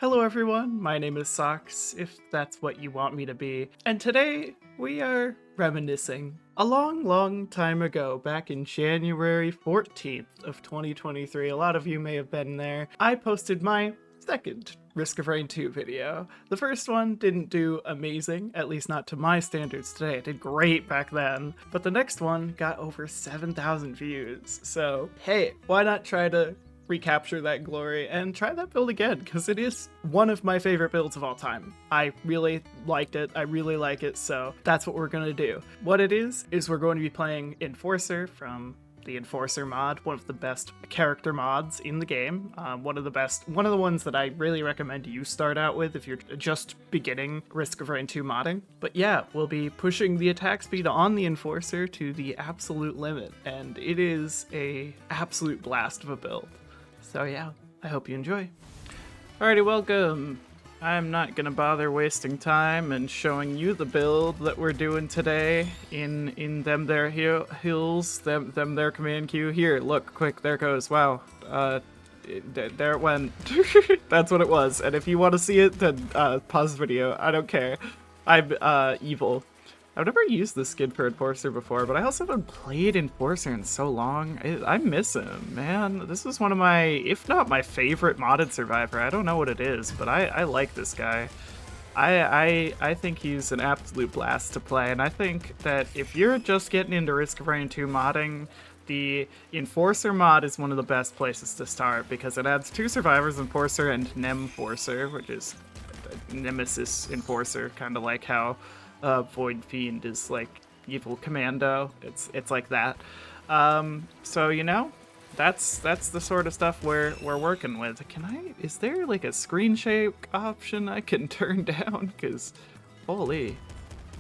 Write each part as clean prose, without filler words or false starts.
Hello everyone, my name is Socks, if that's what you want me to be, and today we are reminiscing. A long time ago, back in January 14th of 2023, a lot of you may have been there, I posted my second Risk of Rain 2 video. The first one didn't do amazing, at least not to my standards today. It did great back then, but the next one got over 7,000 views, so hey, why not try to recapture that glory and try that build again, because it is one of my favorite builds of all time. I really liked it, I really like it, so that's what we're gonna do. What it is we're going to be playing Enforcer from the Enforcer mod, one of the best character mods in the game, one of the ones that I really recommend you start out with if you're just beginning Risk of Rain 2 modding. But yeah, we'll be pushing the attack speed on the Enforcer to the absolute limit, and it is a absolute blast of a build. So yeah, I hope you enjoy. Alrighty, welcome. I'm not gonna bother wasting time and showing you the build that we're doing today in them there hills, them there command queue. Here, look, quick, there it goes. Wow, there it went. That's what it was. And if you want to see it, then pause the video. I don't care. I'm evil. I've never used this skin for Enforcer before, but I also haven't played Enforcer in so long. I miss him, man. This is one of my, if not my favorite modded survivor. I don't know what it is, but I like this guy. I think he's an absolute blast to play, and I think that if you're just getting into Risk of Rain 2 modding, the Enforcer mod is one of the best places to start, because it adds 2 survivors, Enforcer and Nemforcer, which is Nemesis Enforcer, kind of like how Void Fiend is like evil commando. It's like that. So you know, that's the sort of stuff we're working with. Is there like a screen shake option I can turn down? Cause holy.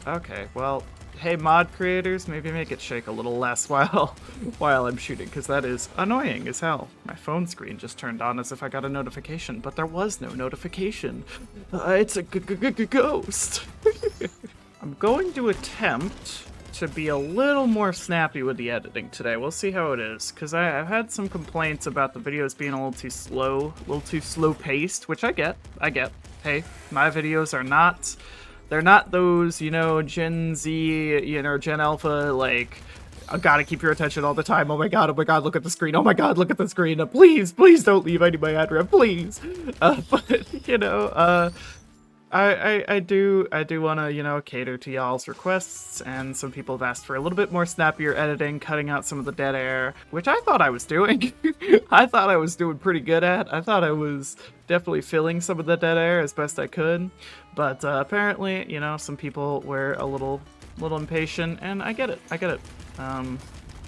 Okay, well, hey mod creators, maybe make it shake a little less while I'm shooting, because that is annoying as hell. My phone screen just turned on as if I got a notification, but there was no notification. It's a ghost. I'm going to attempt to be a little more snappy with the editing today. We'll see how it is, because I've had some complaints about the videos being a little too slow paced, which I get. Hey, my videos are not, they're not those, you know, Gen Z, you know, Gen Alpha, like, I gotta keep your attention all the time. Oh my god, look at the screen. Oh my god, look at the screen. Please don't leave. I need my ad rep, please. But, you know, I do want to, you know, cater to y'all's requests, and some people have asked for a little bit more snappier editing, cutting out some of the dead air, which I thought I was doing. I thought I was doing pretty good at. I thought I was definitely filling some of the dead air as best I could, but apparently, you know, some people were a little impatient, and I get it. I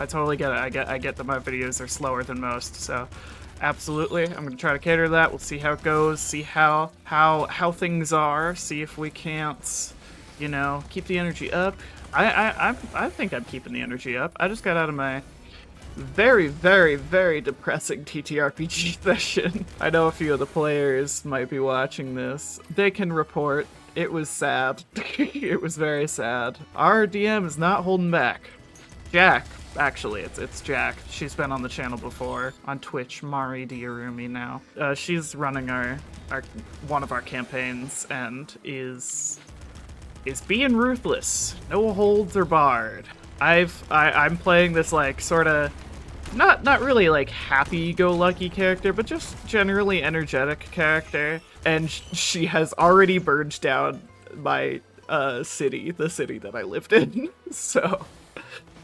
totally get it. I get that my videos are slower than most, so absolutely, I'm gonna try to cater to that. We'll see how it goes, see how things are, see if we can't, you know, keep the energy up. I think I'm keeping the energy up. I just got out of my very depressing TTRPG session. I know a few of the players might be watching this. They can report it was sad. It was very sad. Our DM is not holding back. Jack. Actually, it's Jack. She's been on the channel before, on Twitch, Mari Diarumi now. She's running our one of our campaigns, and is being ruthless. No holds are barred. I'm playing this like sorta not really like happy-go-lucky character, but just generally energetic character, and she has already burned down my city, the city that I lived in. So,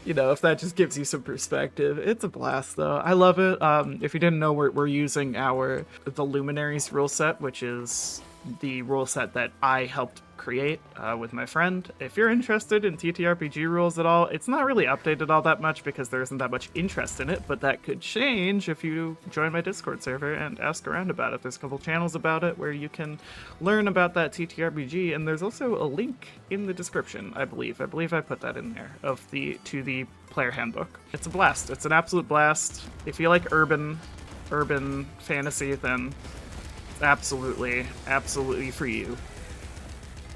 you know, if that just gives you some perspective, it's a blast though. I love it. If you didn't know, we're using the Luminaries rule set, which is the rule set that I helped create with my friend. If you're interested in TTRPG rules at all, it's not really updated all that much because there isn't that much interest in it, but that could change if you join my Discord server and ask around about it. There's a couple channels about it where you can learn about that TTRPG, and there's also a link in the description, I believe. I put that in there to the player handbook. It's a blast. It's an absolute blast. If you like urban fantasy, then it's absolutely for you.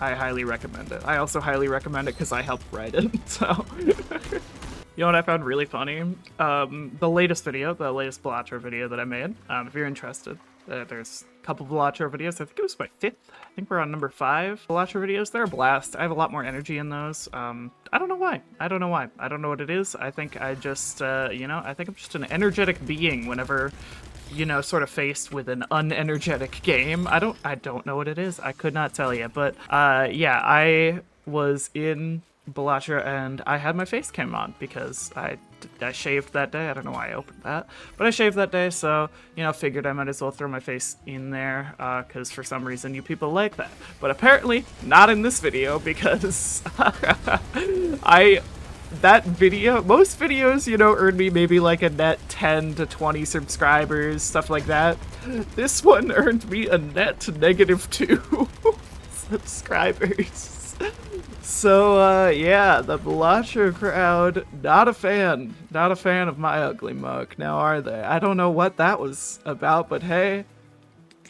I highly recommend it. I also highly recommend it because I helped write it, so. You know what I found really funny? The latest Bellatra video that I made, if you're interested, There's a couple Velatro videos. I think it was my 5th. I think we're on number 5 Velatro videos. They're a blast. I have a lot more energy in those. I don't know why. I don't know why. I don't know what it is. I think I just, you know, I think I'm just an energetic being whenever, you know, sort of faced with an unenergetic game. I don't know what it is. I could not tell you. But, yeah, I was in Velatro and I had my face cam on because I shaved that day. I don't know why I opened that, but I shaved that day, so, you know, figured I might as well throw my face in there, because for some reason you people like that. But apparently not in this video, because that video, most videos, you know, earn me maybe like a net 10 to 20 subscribers, stuff like that. This one earned me a net -2 subscribers. So, yeah, the Velatro crowd, not a fan of my ugly mug, now are they? I don't know what that was about, but hey,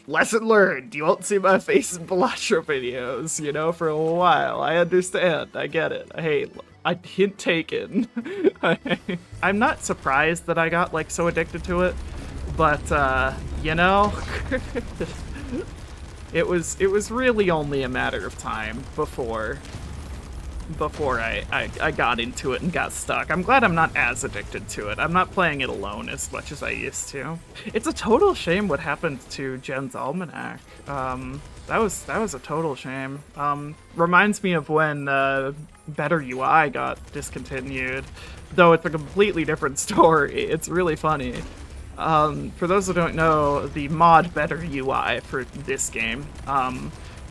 lesson learned. You won't see my face in Velatro videos, you know, for a while. I understand, I get it. Hey, hint taken. I'm not surprised that I got, like, so addicted to it, but, you know, it was really only a matter of time before I got into it and got stuck. I'm glad I'm not as addicted to it. I'm not playing it alone as much as I used to. It's a total shame what happened to Jen's Almanac. That was a total shame. Reminds me of when Better UI got discontinued, though it's a completely different story. It's really funny. For those who don't know, the mod Better UI for this game,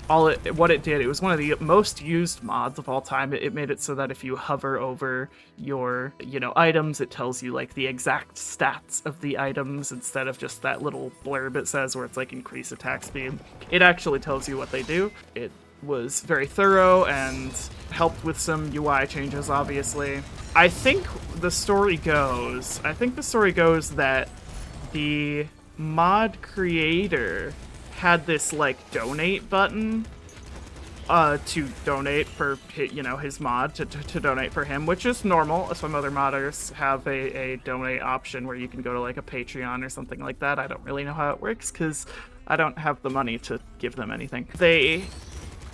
what it did, it was one of the most used mods of all time. It made it so that if you hover over your, you know, items, it tells you like the exact stats of the items instead of just that little blurb it says where it's like increase attack speed. It actually tells you what they do. It was very thorough and helped with some UI changes, obviously. I think the story goes that the mod creator had this like donate button to donate for, you know, his mod, to donate for him, which is normal. Some other modders have a donate option where you can go to like a Patreon or something like that. I don't really know how it works because I don't have the money to give them anything. They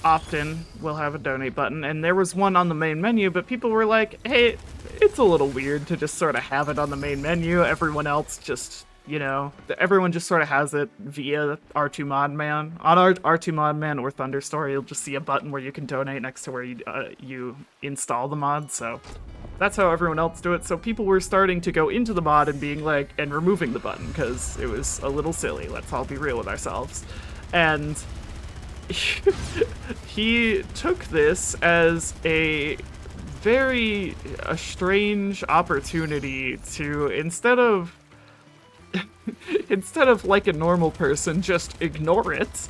often will have a donate button, and there was one on the main menu, but people were like, hey, it's a little weird to just sort of have it on the main menu. Everyone else just, you know, everyone just sort of has it via R2 Modman. On R2 Modman or Thunderstore, you'll just see a button where you can donate next to where you install the mod, so that's how everyone else do it. So people were starting to go into the mod and being like, and removing the button, because it was a little silly, let's all be real with ourselves. And he took this as a strange opportunity to, instead of like a normal person, just ignore it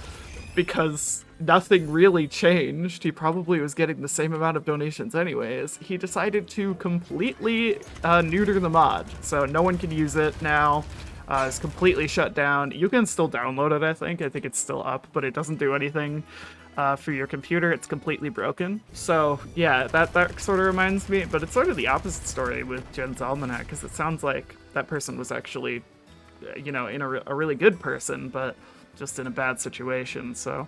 because nothing really changed. He probably was getting the same amount of donations anyways. He decided to completely neuter the mod, so no one can use it now. It's completely shut down. You can still download it, I think it's still up, but it doesn't do anything for your computer. It's completely broken. So yeah, that sort of reminds me, but it's sort of the opposite story with Jen's Almanac, because it sounds like that person was actually, you know, a really good person, but just in a bad situation. So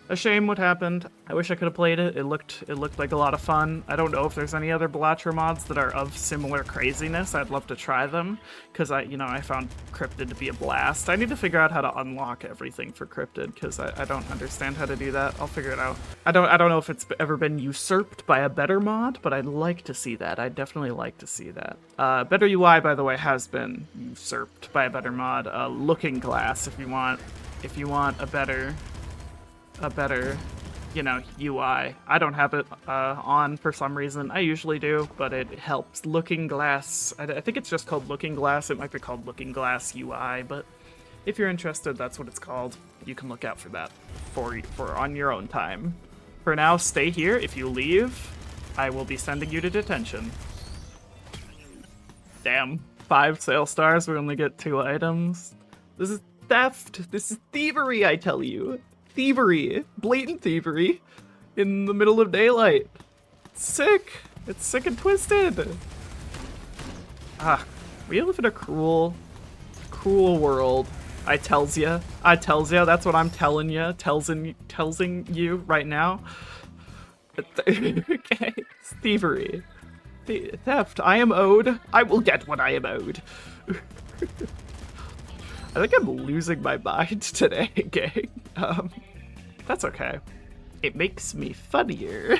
a shame what happened. I wish I could have played it. It looked like a lot of fun. I don't know if there's any other Velatro mods that are of similar craziness. I'd love to try them, because I found Cryptid to be a blast. I need to figure out how to unlock everything for Cryptid, because I don't understand how to do that. I'll figure it out. I don't know if it's ever been usurped by a better mod, but I'd like to see that. I'd definitely like to see that. Better UI, by the way, has been usurped by a better mod. Looking Glass, if you want a better, you know, UI. I don't have it on for some reason. I usually do, but it helps. Looking Glass, I think it's just called Looking Glass. It might be called Looking Glass UI, but if you're interested, that's what it's called. You can look out for that for on your own time. For now, stay here. If you leave, I will be sending you to detention. Damn, 5 sale stars, we only get 2 items. This is theft. This is thievery, I tell you. Thievery. Blatant thievery in the middle of daylight. It's sick. It's sick and twisted. We live in a cruel world. I tells ya. That's what I'm telling ya. Tellsing you right now. Okay. Thievery. Theft. I am owed. I will get what I am owed. I think I'm losing my mind today, gang. That's okay. It makes me funnier.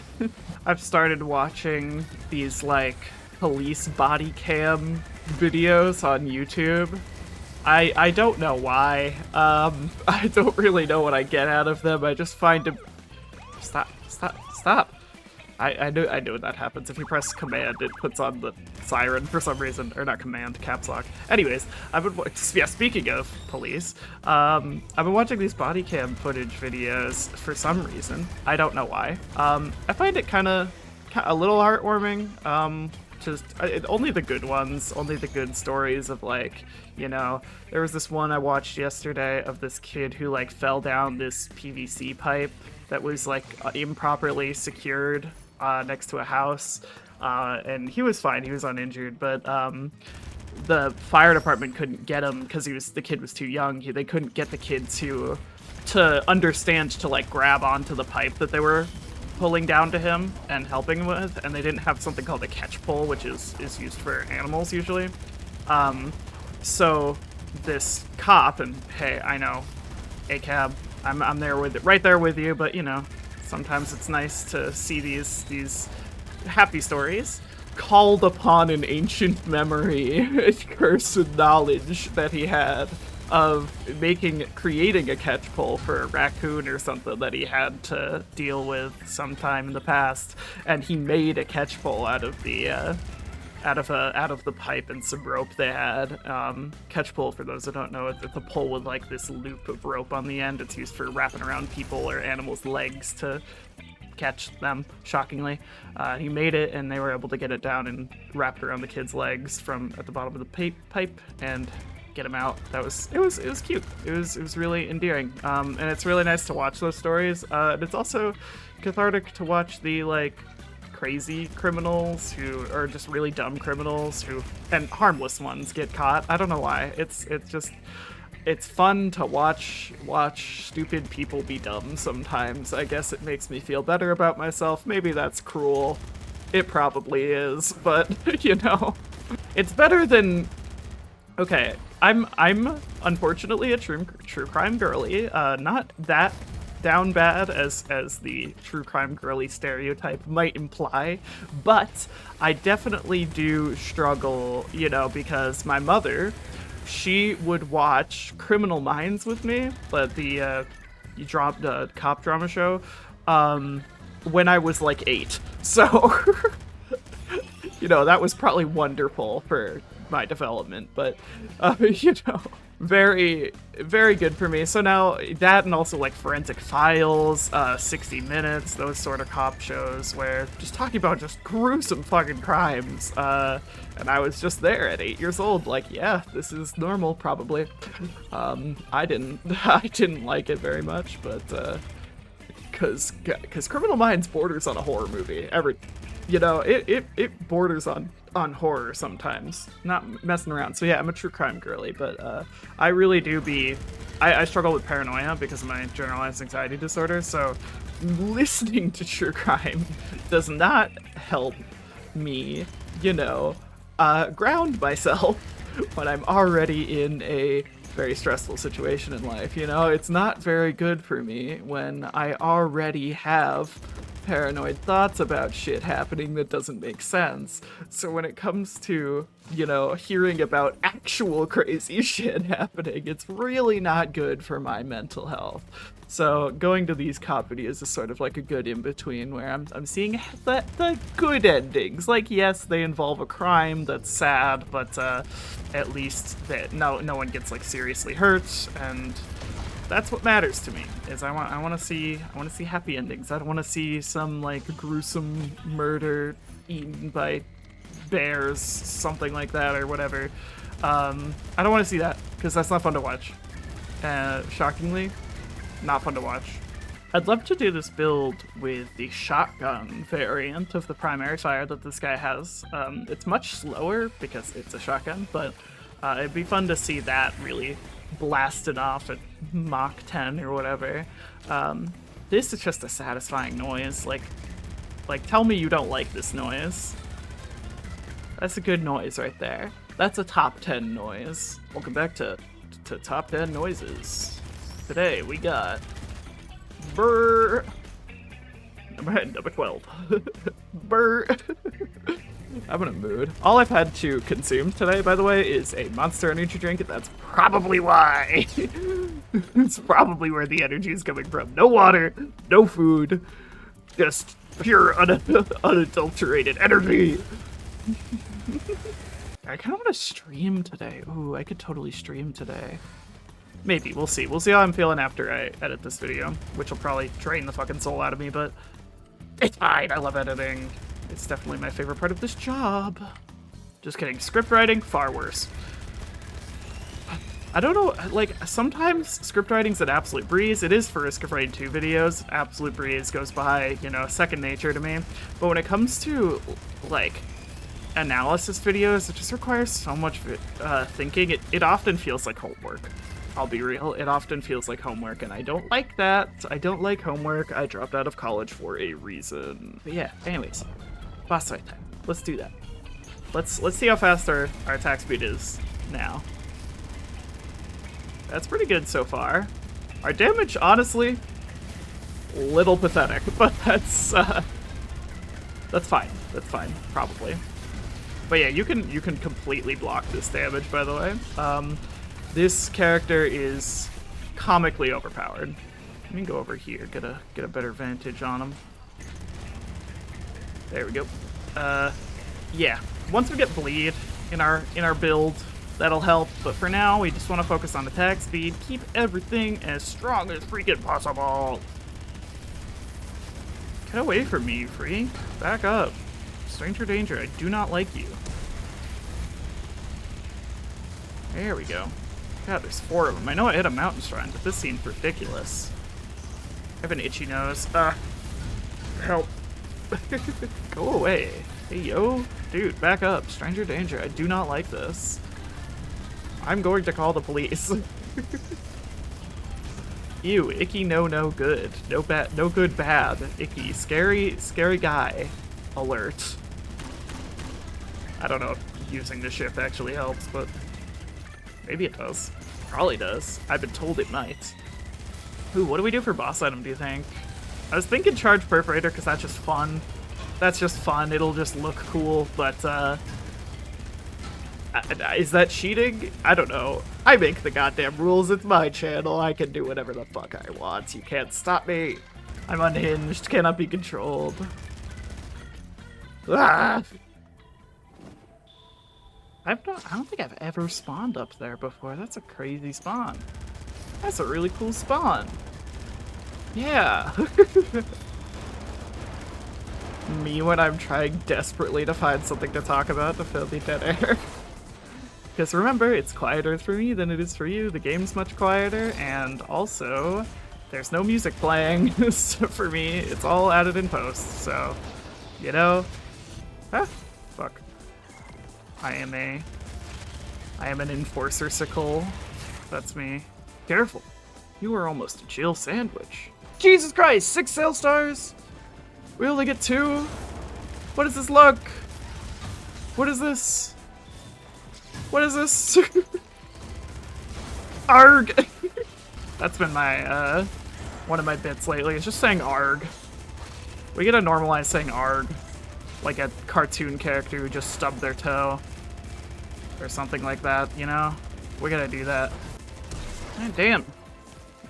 I've started watching these, like, police body cam videos on YouTube. I don't know why. I don't really know what I get out of them. I just find them... Stop. I knew that happens. If you press command, it puts on the siren for some reason. Or not command, caps lock. Anyways, speaking of police, I've been watching these body cam footage videos for some reason. I don't know why. I find it kind of a little heartwarming. Only the good ones, only the good stories of, like, you know, there was this one I watched yesterday of this kid who, like, fell down this PVC pipe that was, like, improperly secured next to a house, and he was fine, he was uninjured, but the fire department couldn't get him because the kid was too young. They couldn't get the kid to understand to, like, grab onto the pipe that they were pulling down to him and helping him with, and they didn't have something called a catch pole, which is used for animals usually. So this cop, and hey, I know, ACAB, I'm there with it, right there with you, but you know, sometimes it's nice to see these happy stories. Called upon an ancient memory, cursed knowledge that he had of creating a catch pole for a raccoon or something that he had to deal with sometime in the past, and he made a catch pole out of the pipe and some rope they had. Catch pole, for those that don't know, it's a pole with, like, this loop of rope on the end. It's used for wrapping around people or animals' legs to catch them, shockingly. He made it, and they were able to get it down and wrap it around the kid's legs from at the bottom of the pipe and get him out. It was cute. It was really endearing. And it's really nice to watch those stories. And it's also cathartic to watch the, like, crazy criminals who are just really dumb criminals and harmless ones get caught. I don't know why. It's fun to watch stupid people be dumb sometimes. I guess it makes me feel better about myself. Maybe that's cruel. It probably is, but you know, it's better than... Okay, I'm unfortunately a true crime girly. Not that down bad as the true crime girly stereotype might imply, but I definitely do struggle, you know, because my mother, she would watch Criminal Minds with me, but the cop drama show, when I was like 8. So, you know, that was probably wonderful for my development, but you know, very, very good for me. So now that, and also like Forensic Files, 60 Minutes, those sort of cop shows where just talking about just gruesome fucking crimes. And I was just there at 8 years old, like, yeah, this is normal, probably. I didn't like it very much, but because Criminal Minds borders on a horror movie. You know, it borders on horror sometimes, not messing around. So yeah, I'm a true crime girly, but I really do I struggle with paranoia because of my generalized anxiety disorder, so listening to true crime does not help me, you know, ground myself when I'm already in a very stressful situation in life. You know, it's not very good for me when I already have paranoid thoughts about shit happening that doesn't make sense. So when it comes to, you know, hearing about actual crazy shit happening, it's really not good for my mental health. So going to these cop videos is sort of like a good in-between where I'm seeing the good endings. Like, yes, they involve a crime that's sad, but at least that no one gets like seriously hurt, and that's what matters to me. Is I want to see happy endings. I don't want to see some like gruesome murder eaten by bears, something like that, or whatever. I don't want to see that because that's not fun to watch. Shockingly, not fun to watch. I'd love to do this build with the shotgun variant of the primary fire that this guy has. It's much slower because it's a shotgun, but it'd be fun to see that really blasted off at Mach 10 or whatever. This is just a satisfying noise. Like, tell me you don't like this noise. That's a good noise right there. That's a top 10 noise. Welcome back to top 10 noises. Today we got Brr. Number 12. Brr. I'm in a mood. All I've had to consume today, by the way, is a Monster Energy drink, and that's probably why. It's probably where the energy is coming from. No water, no food, just pure unadulterated energy. I kind of want to stream today. Ooh, I could totally stream today. Maybe, we'll see. We'll see how I'm feeling after I edit this video, which will probably drain the fucking soul out of me, but it's fine. I love editing. It's definitely my favorite part of this job. Just kidding. Script writing, far worse. I don't know, like, sometimes script writing's an absolute breeze. It is for Risk of Rain 2 videos. Absolute breeze goes by, you know, second nature to me. But when it comes to, like, analysis videos, it just requires so much thinking. It often feels like homework. I'll be real. It often feels like homework, and I don't like that. I don't like homework. I dropped out of college for a reason. But yeah, anyways. Boss fight time. Let's do that. Let's see how fast our attack speed is now. That's pretty good so far. Our damage, honestly, little pathetic, but that's fine. That's fine, probably. But yeah, you can completely block this damage, by the way. This character is comically overpowered. Let me go over here, get a better vantage on him. There we go. Yeah, once we get bleed in our build, that'll help. But for now, we just want to focus on attack speed. Keep everything as strong as freaking possible. Get away from me, you freak. Back up. Stranger danger, I do not like you. There we go. God, there's 4 of them. I know I hit a mountain shrine, but this seems ridiculous. I have an itchy nose. Help. Go away. Hey, yo. Dude, back up. Stranger danger. I do not like this. I'm going to call the police. Ew, icky, no good. No good, bad. Icky, scary guy. Alert. I don't know if using the shift actually helps, but maybe it does. Probably does. I've been told it might. Ooh, what do we do for boss item, do you think? I was thinking Charge Perforator, because that's just fun. That's just fun. It'll just look cool, but, is that cheating? I don't know. I make the goddamn rules. It's my channel. I can do whatever the fuck I want. You can't stop me. I'm unhinged. Cannot be controlled. Ah! I don't think I've ever spawned up there before. That's a crazy spawn. That's a really cool spawn. Yeah. Me when I'm trying desperately to find something to talk about to fill the dead air. Because remember, it's quieter for me than it is for you. The game's much quieter, and also, there's no music playing. So for me, it's all added in post, so, you know. Ah, fuck. I am an enforcer-sicle. That's me. Careful. You are almost a chill sandwich. Jesus Christ, 6 sale stars? We only get 2? What is this look? What is this? What is this? Arg! That's been my, one of my bits lately. It's just saying arg. We gotta normalize saying arg. Like a cartoon character who just stubbed their toe. Or something like that, you know? We gotta do that. God damn.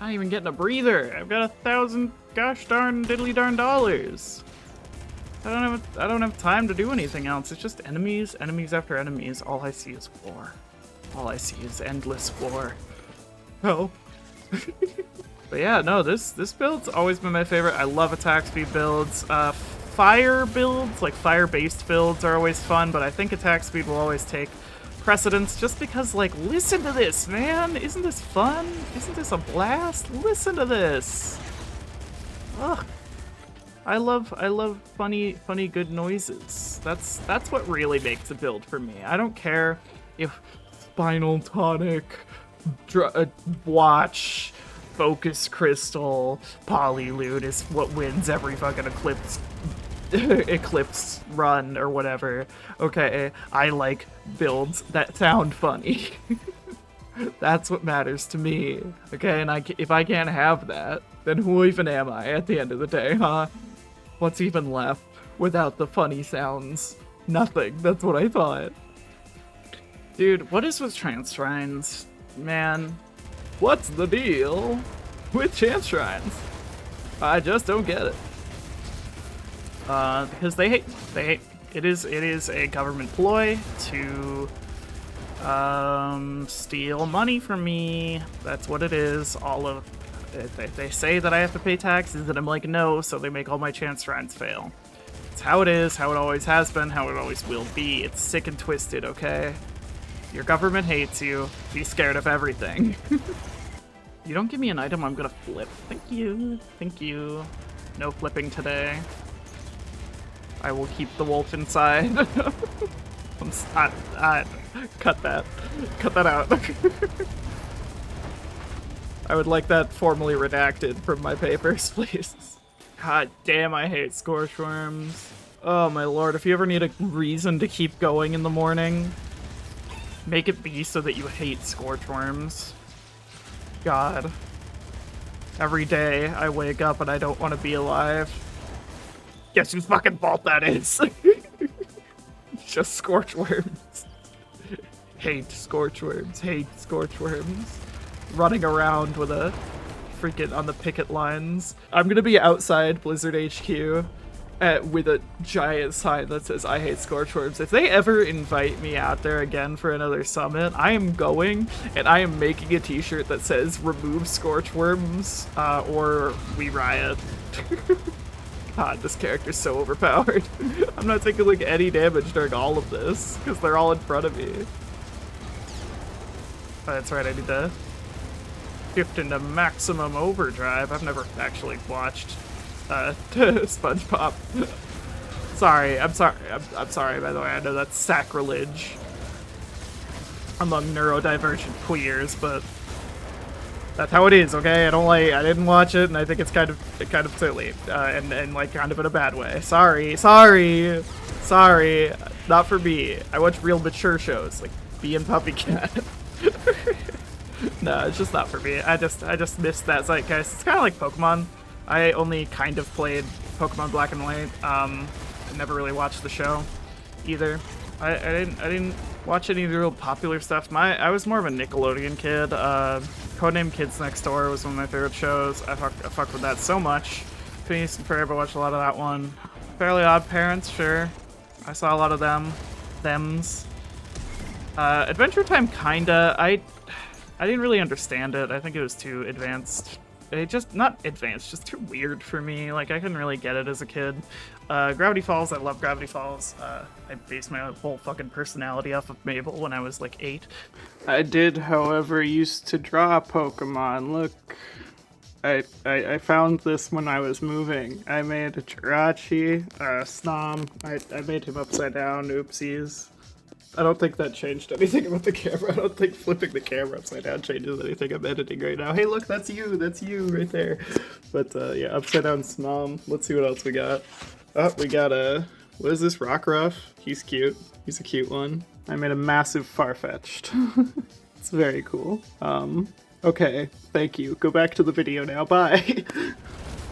Not even getting a breather. I've got 1,000 gosh darn diddly darn dollars. I don't have time to do anything else. It's just enemies, enemies after enemies. All I see is war. All I see is endless war. Oh. But yeah, no, this build's always been my favorite. I love attack speed builds. Fire builds, like fire-based builds are always fun, but I think attack speed will always take precedence just because, like, listen to this, man. Isn't this fun? Isn't this a blast? Listen to this. Ugh. I love funny good noises. That's what really makes a build for me. I don't care if Spinal Tonic watch, focus crystal, polyloot is what wins every fucking eclipse run or whatever. Okay, I like builds that sound funny. That's what matters to me. Okay, and if I can't have that, then who even am I at the end of the day, huh? What's even left without the funny sounds? Nothing. That's what I thought. Dude, what is with trans shrines? Man, what's the deal with trans shrines? I just don't get it. Because they hate, it is a government ploy to steal money from me. That's what it is. They say that I have to pay taxes, and I'm like, no, so they make all my chance shrines fail. It's how it is, how it always has been, how it always will be. It's sick and twisted, okay? Your government hates you. Be scared of everything. You don't give me an item, I'm gonna flip. Thank you. Thank you. No flipping today. I will keep the wolf inside. Cut that. Cut that out. I would like that formally redacted from my papers, please. God damn, I hate scorchworms. Oh my lord, if you ever need a reason to keep going in the morning, make it be so that you hate scorchworms. God. Every day I wake up and I don't want to be alive. Guess whose fucking fault that is? Just scorchworms. Hate scorchworms. Hate scorchworms. Running around with a freaking on the picket lines. I'm gonna be outside Blizzard HQ with a giant sign that says I hate scorchworms. If they ever invite me out there again for another summit, I am going and I am making a t-shirt that says remove scorchworms or we riot. God, this character's so overpowered. I'm not taking like any damage during all of this because they're all in front of me. Oh, that's right, I need to shift into maximum overdrive. I've never actually watched SpongeBob. Sorry, I'm sorry, by the way. I know that's sacrilege among neurodivergent queers, but that's how it is, okay? I didn't watch it, and I think it's kind of silly, and like kind of in a bad way. Sorry, not for me. I watch real mature shows like Bee and Puppycat. No, it's just not for me. I just missed that zeitgeist. It's kind of like Pokemon. I only kind of played Pokemon Black and White. I never really watched the show either. I didn't watch any of the real popular stuff. I was more of a Nickelodeon kid. Codename Kids Next Door was one of my favorite shows. I fucked with that so much. Phineas and Ferb, I watched a lot of that one. Fairly Odd Parents, sure. I saw a lot of thems. Adventure Time, kinda. I didn't really understand it. I think it was too advanced. Not advanced, just too weird for me. Like, I couldn't really get it as a kid. Gravity Falls, I love Gravity Falls. I based my whole fucking personality off of Mabel when I was like 8. I did, however, used to draw Pokemon. Look, I found this when I was moving. I made a Jirachi, Snom. I made him upside down, oopsies. I don't think that changed anything about the camera. I don't think flipping the camera upside down changes anything. I'm editing right now. Hey, look, that's you right there. But yeah, upside down Snom. Let's see what else we got. Oh, we got what is this, Rockruff? He's cute. He's a cute one. I made a massive Farfetch'd. It's very cool. Okay, thank you. Go back to the video now. Bye.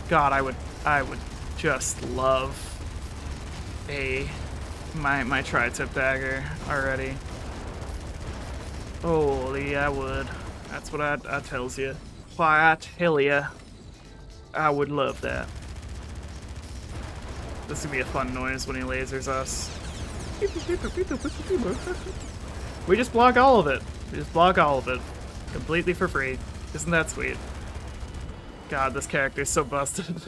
God, I would just love my tri-tip dagger already. Holy, I would. That's what I tells you. Why, I tell ya, I would love that. This would be a fun noise when he lasers us. We just block all of it. We just block all of it. Completely for free. Isn't that sweet? God, this character is so busted.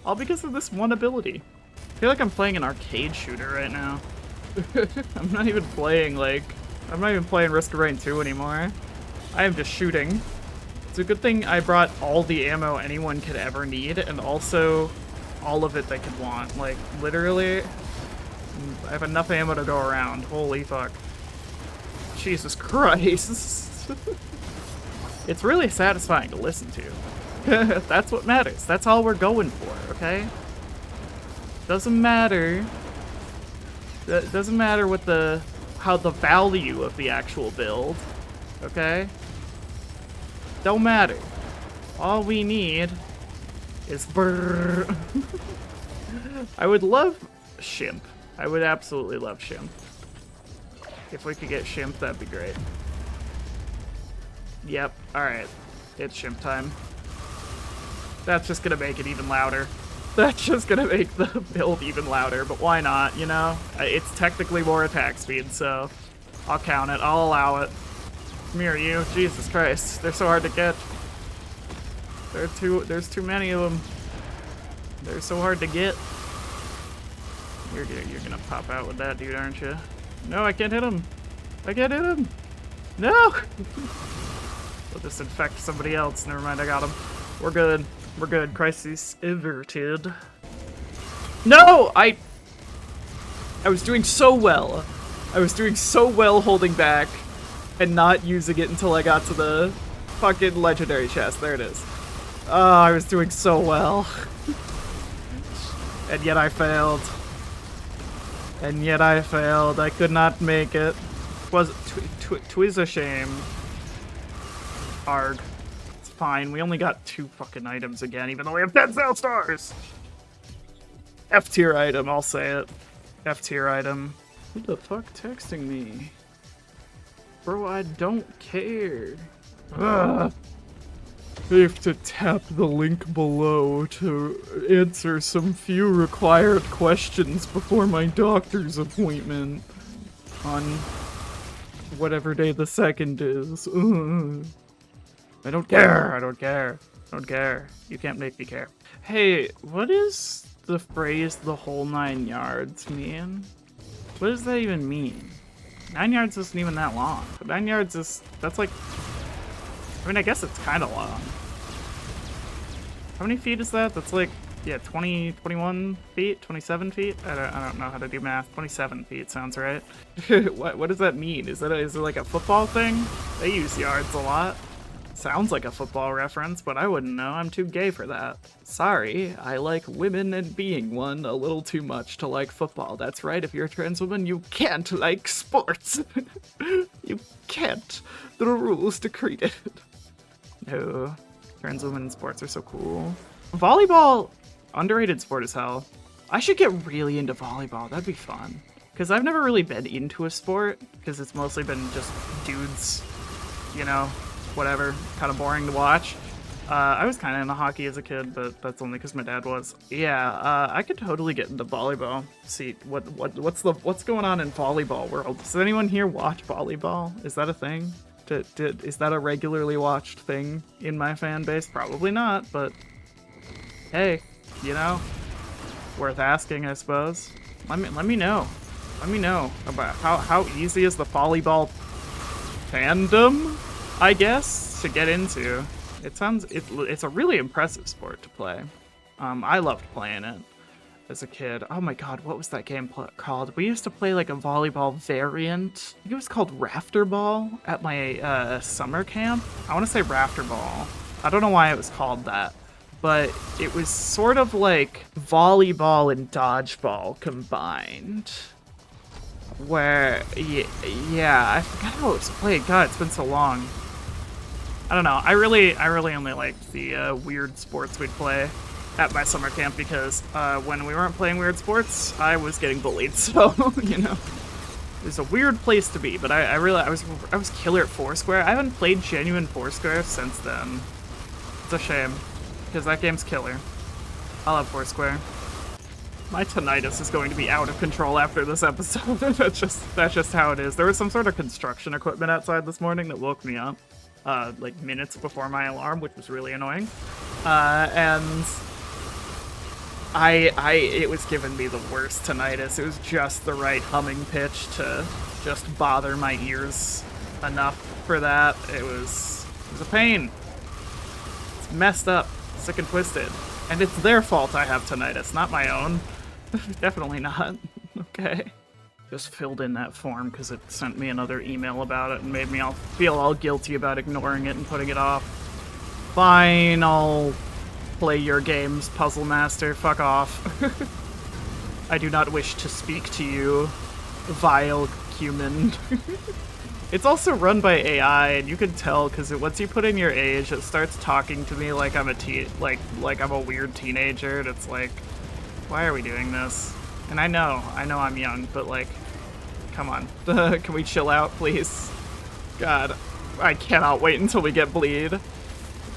All because of this one ability. I feel like I'm playing an arcade shooter right now. I'm not even playing Risk of Rain 2 anymore. I am just shooting. It's a good thing I brought all the ammo anyone could ever need, and also all of it they could want. Like, literally, I have enough ammo to go around. Holy fuck. Jesus Christ. It's really satisfying to listen to. That's what matters. That's all we're going for, okay? Doesn't matter. It doesn't matter what how the value of the actual build, okay? Don't matter. All we need is brrr. I would love Shimp. I would absolutely love Shimp. If we could get Shimp, that'd be great. Yep, alright. It's Shimp time. That's just gonna make it even louder. That's just gonna make the build even louder, but why not, you know? It's technically more attack speed, so I'll count it. I'll allow it. Come here, you. Jesus Christ. They're so hard to get. There's too many of them. They're so hard to get. You're gonna pop out with that, dude, aren't you? No, I can't hit him. I can't hit him. No! I'll just infect somebody else. Never mind, I got him. We're good. We're good. Crisis averted. No! I was doing so well. I was doing so well holding back and not using it until I got to the fucking legendary chest. There it is. Oh, I was doing so well. And yet I failed. And yet I failed. I could not make it. Twiz a shame. Arg. It's fine. We only got 2 fucking items again, even though we have 10 sale stars. F tier item, I'll say it. F tier item. Who the fuck texting me? Bro, I don't care. Ugh. I have to tap the link below to answer some few required questions before my doctor's appointment on whatever day the 2nd is. Ugh. I don't care. I don't care. I don't care. You can't make me care. Hey, what is the phrase "the whole 9 yards" mean? What does that even mean? 9 yards isn't even that long. But 9 yards is, that's like, I mean, I guess it's kind of long. How many feet is that? That's like, yeah, 20, 21 feet, 27 feet? I don't know how to do math. 27 feet sounds right. What does that mean? Is it like a football thing? They use yards a lot. Sounds like a football reference, but I wouldn't know. I'm too gay for that. Sorry, I like women and being one a little too much to like football. That's right, if you're a trans woman, you can't like sports. You can't. There are rules to create it. No, trans women in sports are so cool. Volleyball, underrated sport as hell. I should get really into volleyball. That'd be fun. Because I've never really been into a sport, because it's mostly been just dudes, you know, whatever, kind of boring to watch. I was kind of into hockey as a kid, but that's only because my dad was. Yeah, I could totally get into volleyball. See, what's going on in volleyball world? Does anyone here watch volleyball? Is that a thing? Is that a regularly watched thing in my fan base? Probably not, but hey, you know, worth asking, I suppose. Let me know. Let me know about how easy is the volleyball fandom, I guess, to get into. It's a really impressive sport to play. I loved playing it as a kid. Oh my god, what was that game called? We used to play like a volleyball variant. I think it was called Rafterball at my summer camp. I want to say Rafterball. I don't know why it was called that, but it was sort of like volleyball and dodgeball combined. Where, yeah, I forgot how it was played. God, it's been so long. I don't know. I really only liked the weird sports we'd play at my summer camp because when we weren't playing weird sports, I was getting bullied. So you know, it was a weird place to be. But I was killer at Foursquare. I haven't played genuine Foursquare since then. It's a shame because that game's killer. I love Foursquare. My tinnitus is going to be out of control after this episode. that's just how it is. There was some sort of construction equipment outside this morning that woke me up. Like minutes before my alarm, which was really annoying. And it was giving me the worst tinnitus. It was just the right humming pitch to just bother my ears enough for that. It was a pain. It's messed up, sick and twisted. And it's their fault I have tinnitus, not my own. Definitely not. Okay. just filled in that form because it sent me another email about it and made me feel all guilty about ignoring it and putting it off. Fine, I'll play your games, Puzzle Master. Fuck off. I do not wish to speak to you, vile human. It's also run by AI, and you can tell because once you put in your age, it starts talking to me like I'm like I'm a weird teenager, and it's like, why are we doing this? And I know I'm young, but like, come on, can we chill out, please? God, I cannot wait until we get bleed.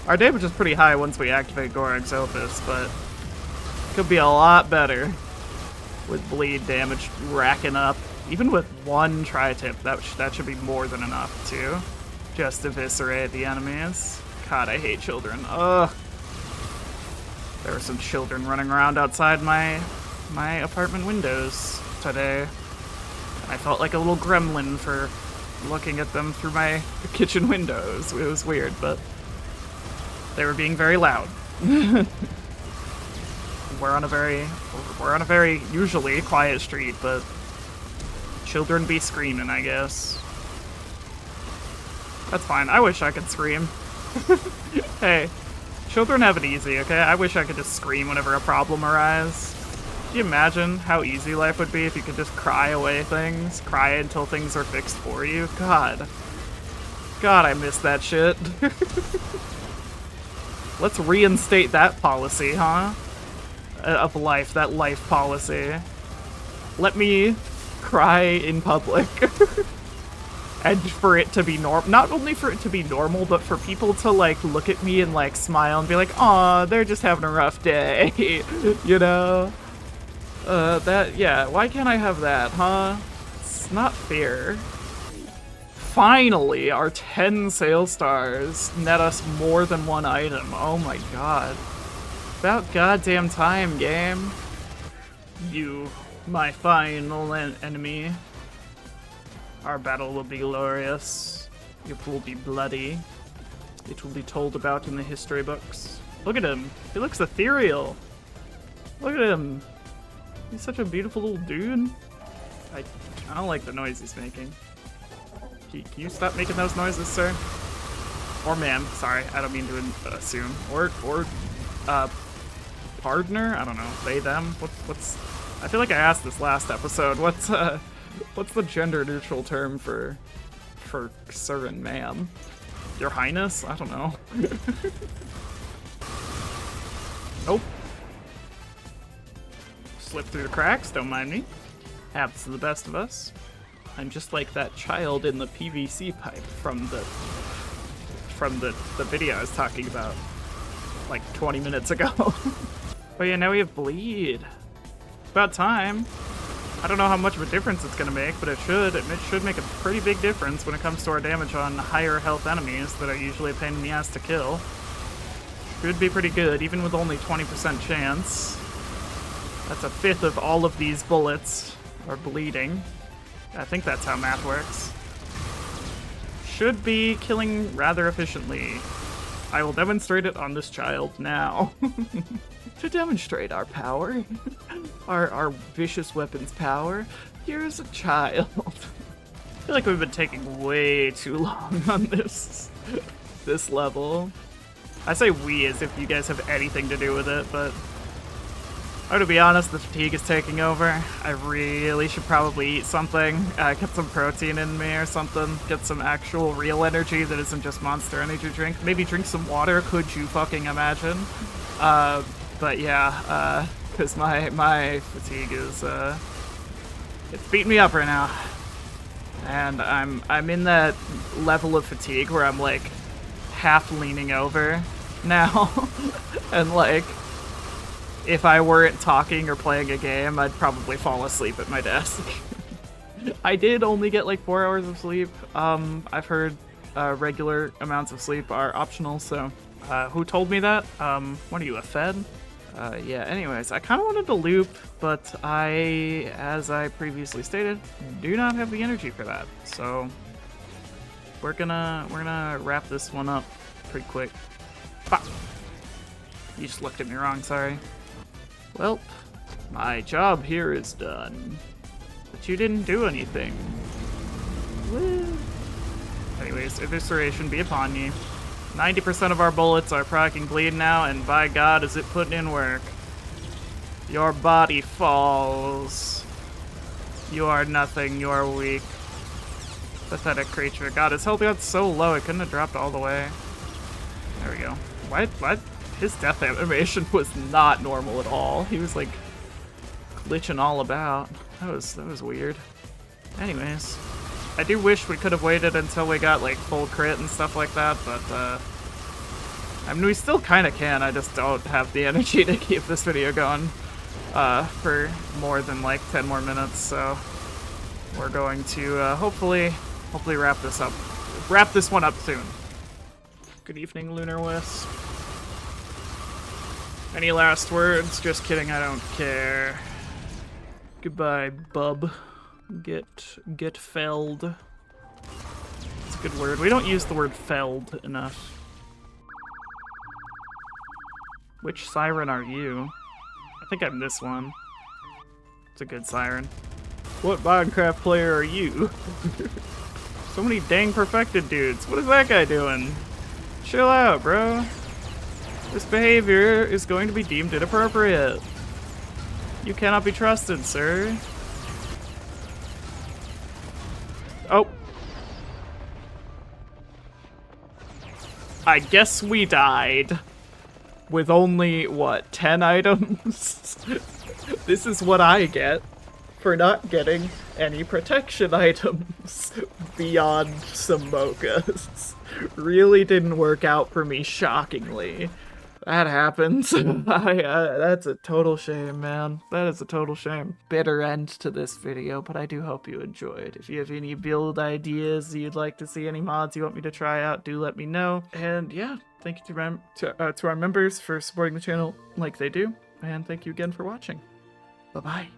Our damage is pretty high once we activate Gorog's Opus, but it could be a lot better with bleed damage racking up. Even with one tri-tip, that should be more than enough to just eviscerate the enemies. God, I hate children. Ugh. There were some children running around outside my apartment windows today. I felt like a little gremlin for looking at them through my kitchen windows. It was weird, but they were being very loud. We're on a very usually quiet street, but children be screaming, I guess. That's fine. I wish I could scream. Hey, children have it easy, okay? I wish I could just scream whenever a problem arises. Can you imagine how easy life would be if you could just cry away things? Cry until things are fixed for you? God, I miss that shit. Let's reinstate that policy, huh? Of life, that life policy. Let me cry in public. And for it to be not only for it to be normal, but for people to like look at me and like smile and be like, aw, they're just having a rough day. You know? Yeah, why can't I have that, huh? It's not fair. Finally, our 10 sales stars net us more than one item. Oh my god. About goddamn time, game. You, my final enemy. Our battle will be glorious. It will be bloody. It will be told about in the history books. Look at him. He looks ethereal. Look at him. He's such a beautiful little dude. I don't like the noise he's making. Can you stop making those noises, sir? Or ma'am. Sorry, I don't mean to assume. Or partner? I don't know. They, them? What's... I feel like I asked this last episode. What's the gender-neutral term for sir and ma'am? Your Highness? I don't know. Nope. Slip through the cracks, don't mind me. Happens to the best of us. I'm just like that child in the PVC pipe from the video I was talking about like 20 minutes ago. But yeah, now we have bleed. About time. I don't know how much of a difference it's gonna make, but it should make a pretty big difference when it comes to our damage on higher health enemies that are usually a pain in the ass to kill. Should be pretty good, even with only 20% chance. That's a fifth of all of these bullets are bleeding. I think that's how math works. Should be killing rather efficiently. I will demonstrate it on this child now. To demonstrate our power, our vicious weapons power, here's a child. I feel like we've been taking way too long on this level. I say we as if you guys have anything to do with it, but to be honest, the fatigue is taking over. I really should probably eat something, get some protein in me or something, get some actual real energy that isn't just Monster Energy drink. Maybe drink some water, could you fucking imagine? But yeah, because my fatigue is, it's beating me up right now. And I'm in that level of fatigue where I'm like half leaning over now. And like, if I weren't talking or playing a game, I'd probably fall asleep at my desk. I did only get like 4 hours of sleep. I've heard regular amounts of sleep are optional, so who told me that? What are you, a fed? Yeah, anyways, I kind of wanted to loop, but as I previously stated, do not have the energy for that. So we're gonna wrap this one up pretty quick. Bah! You just looked at me wrong, sorry. Well, my job here is done. The But you didn't do anything. Woo. Anyways, evisceration be upon ye. 90% of our bullets are proccing bleed now, and by God is it putting in work. Your body falls. You are nothing, you are weak. Pathetic creature. God, his health got so low it couldn't have dropped all the way. There we go. What? His death animation was not normal at all. He was like glitching all about. That was weird. Anyways, I do wish we could have waited until we got like full crit and stuff like that, but I mean we still kind of can. I just don't have the energy to keep this video going for more than like 10 more minutes. So we're going to hopefully wrap this one up soon. Good evening, Lunar Wisp. Any last words? Just kidding, I don't care. Goodbye, bub. Get felled. It's a good word. We don't use the word felled enough. Which siren are you? I think I'm this one. It's a good siren. What Minecraft player are you? So many dang perfected dudes. What is that guy doing? Chill out, bro. This behavior is going to be deemed inappropriate. You cannot be trusted, sir. Oh. I guess we died. With only, what, 10 items? This is what I get for not getting any protection items beyond some mochas. Really didn't work out for me, shockingly. That happens. That's a total shame, man. That is a total shame. Bitter end to this video, but I do hope you enjoyed. If you have any build ideas you'd like to see, any mods you want me to try out, do let me know. And yeah, thank you to our members for supporting the channel like they do. And thank you again for watching. Bye-bye.